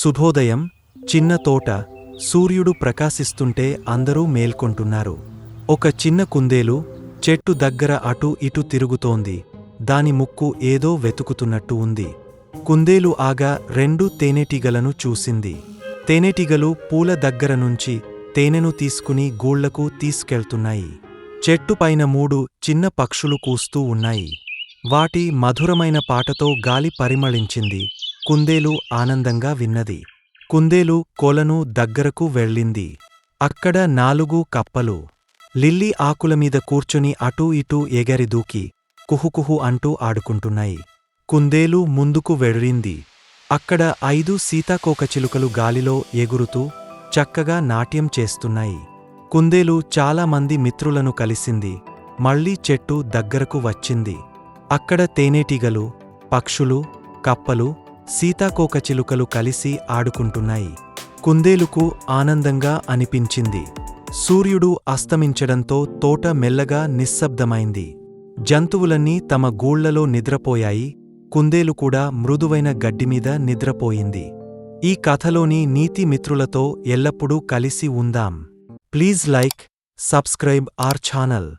శుభోదయం. చిన్న తోట. సూర్యుడు ప్రకాశిస్తుంటే అందరూ మేల్కొంటున్నారు. ఒక చిన్న కుందేలు చెట్టు దగ్గర అటూ ఇటూ తిరుగుతోంది. దాని ముక్కు ఏదో వెతుకుతున్నట్టు ఉంది. కుందేలు ఆగా 2 తేనెటీగలను చూసింది. తేనెటీగలు పూల దగ్గర నుంచి తేనెను తీసుకుని గూళ్లకు తీసుకెళ్తున్నాయి. చెట్టుపైన 3 చిన్న పక్షులు కూస్తూ ఉన్నాయి. వాటి మధురమైన పాటతో గాలి పరిమళించింది. కుందేలు ఆనందంగా విన్నది. కుందేలు కొలను దగ్గరకు వెళ్ళింది. అక్కడ 4 కప్పలు లిల్లీ ఆకులమీద కూర్చుని అటూ ఇటూ ఎగరి దూకి కుహుకుహు అంటూ ఆడుకుంటున్నాయి. కుందేలు ముందుకు వెళ్ళింది. అక్కడ 5 సీతాకోకచిలుకలు గాలిలో ఎగురుతూ చక్కగా నాట్యం చేస్తున్నాయి. కుందేలు చాలా మంది మిత్రులను కలిసింది. మళ్ళీ చెట్టు దగ్గరకు వచ్చింది. అక్కడ తేనెటీగలు, పక్షులు, కప్పలు, సీతాకోకచిలుకలు కలిసి ఆడుకుంటున్నాయి. కుందేలుకు ఆనందంగా అనిపించింది. సూర్యుడు అస్తమించడంతో తోట మెల్లగా నిశ్శబ్దమైంది. జంతువులన్నీ తమ గూళ్లలో నిద్రపోయాయి. కుందేలు కూడా మృదువైన గడ్డిమీద నిద్రపోయింది. ఈ కథలోని నీతి మిత్రులతో ఎల్లప్పుడూ కలిసి ఉందాం. Please like, subscribe our channel.